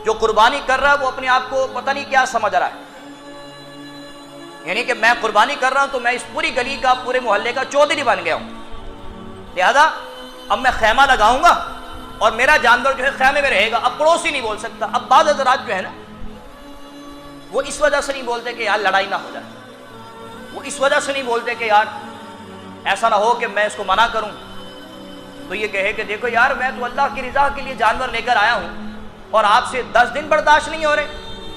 جو قربانی کر رہا ہے وہ اپنے آپ کو پتہ نہیں کیا سمجھ رہا ہے، یعنی کہ میں قربانی کر رہا ہوں تو میں اس پوری گلی کا، پورے محلے کا چودھری بن گیا ہوں، لہذا اب میں خیمہ لگاؤں گا اور میرا جانور جو ہے خیمے میں رہے گا، اب پڑوسی نہیں بول سکتا۔ اب بعض حضرات جو ہے نا وہ اس وجہ سے نہیں بولتے کہ یار لڑائی نہ ہو جائے، وہ اس وجہ سے نہیں بولتے کہ یار ایسا نہ ہو کہ میں اس کو منع کروں، تو یہ کہے کہ دیکھو یار میں تو اللہ کی رضا کے لیے جانور لے کر آیا ہوں اور آپ سے 10 دن برداشت نہیں ہو رہے،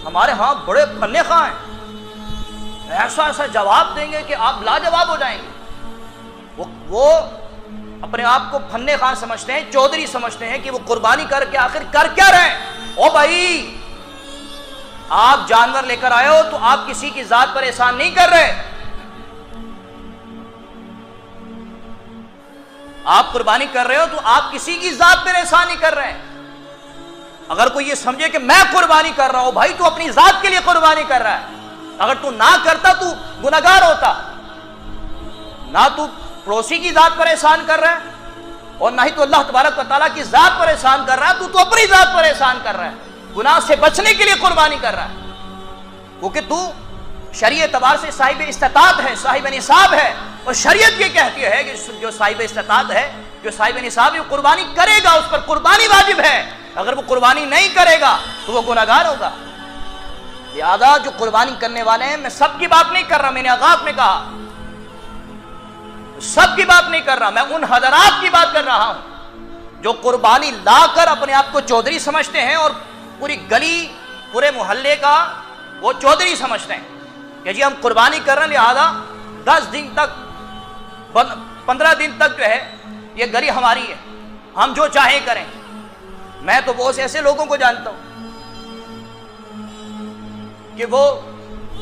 ہمارے ہاں بڑے پھنے خواہ ہیں، ایسا ایسا جواب دیں گے کہ آپ لاجواب ہو جائیں گے۔ وہ اپنے آپ کو پھنے خواہ سمجھتے ہیں، چودھری سمجھتے ہیں کہ وہ قربانی کر کے آخر کر کیا رہے ہیں۔ او بھائی آپ جانور لے کر آئے ہو تو آپ کسی کی ذات پر احسان نہیں کر رہے، آپ قربانی کر رہے ہو تو آپ کسی کی ذات پر احسان نہیں کر رہے۔ اگر کوئی یہ سمجھے کہ میں قربانی کر رہا ہوں، بھائی تو اپنی ذات کے لیے قربانی کر رہا ہے، اگر تو نہ کرتا تو گنہگار ہوتا، نہ تو پڑوسی کی ذات پر احسان کر رہا ہے اور نہ ہی تو اللہ تبارک و تعالیٰ کی ذات پر احسان کر رہا ہے، تو اپنی ذات پر احسان کر رہا ہے، گناہ سے بچنے کے لیے قربانی کر رہا ہے، کیونکہ تو شرعی اعتبار سے صاحب استطاعت ہے، صاحب نصاب ہے، اور شریعت یہ کہتی ہے کہ جو صاحب استطاعت ہے، جو صاحب نصاب ہے، وہ قربانی کرے گا، اس پر قربانی واجب ہے، اگر وہ قربانی نہیں کرے گا تو وہ گنہگار ہوگا۔ لہذا جو قربانی کرنے والے ہیں، میں سب کی بات نہیں کر رہا، میں نے آغاز میں کہا سب کی بات نہیں کر رہا، میں ان حضرات کی بات کر رہا ہوں جو قربانی لا کر اپنے آپ کو چودھری سمجھتے ہیں اور پوری گلی، پورے محلے کا وہ چودھری سمجھتے ہیں کہ جی ہم قربانی کر رہے ہیں، لہذا 10 دن تک 15 دن تک جو ہے یہ گلی ہماری ہے، ہم جو چاہیں کریں۔ میں تو بہت سے ایسے لوگوں کو جانتا ہوں کہ وہ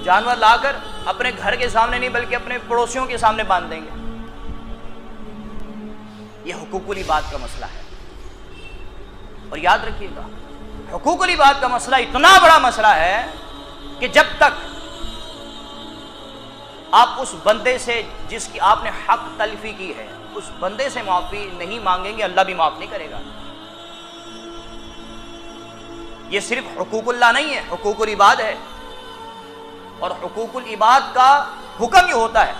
جانور لا کر اپنے گھر کے سامنے نہیں بلکہ اپنے پڑوسیوں کے سامنے باندھ دیں گے۔ یہ حقوق العباد کا مسئلہ ہے، اور یاد رکھیے گا حقوق العباد کا مسئلہ اتنا بڑا مسئلہ ہے کہ جب تک آپ اس بندے سے جس کی آپ نے حق تلفی کی ہے، اس بندے سے معافی نہیں مانگیں گے، اللہ بھی معاف نہیں کرے گا۔ یہ صرف حقوق اللہ نہیں ہے، حقوق العباد ہے، اور حقوق العباد کا حکم یہ ہوتا ہے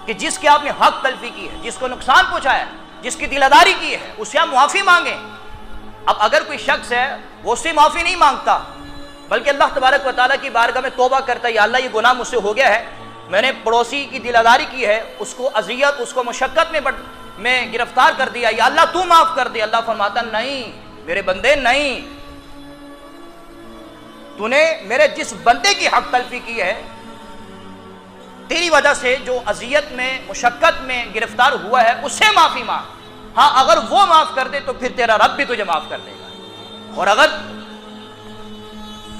کہ جس کے آپ نے حق تلفی کی ہے، جس کو نقصان پہنچایا ہے، جس کی دلداری کی ہے، اس سے آپ معافی مانگیں۔ اب اگر کوئی شخص ہے وہ اس سے معافی نہیں مانگتا بلکہ اللہ تبارک و تعالیٰ کی بارگاہ میں توبہ کرتا ہے، یا اللہ یہ گناہ مجھ سے ہو گیا ہے، میں نے پڑوسی کی دلداری کی ہے، اس کو اذیت، اس کو مشقت میں گرفتار کر دیا، یا اللہ تو معاف کر دے۔ اللہ فرماتا نہیں میرے بندے، نہیں، تو نے میرے جس بندے کی حق تلفی کی ہے، تیری وجہ سے جو اذیت میں، مشقت میں گرفتار ہوا ہے، اس سے معافی مانگ۔ ہاں اگر وہ معاف کر دے تو پھر تیرا رب بھی تجھے معاف کر دے گا، اور اگر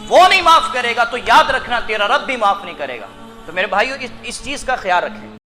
وہ نہیں معاف کرے گا تو یاد رکھنا تیرا رب بھی معاف نہیں کرے گا۔ تو میرے بھائیو اس چیز کا خیال رکھیں۔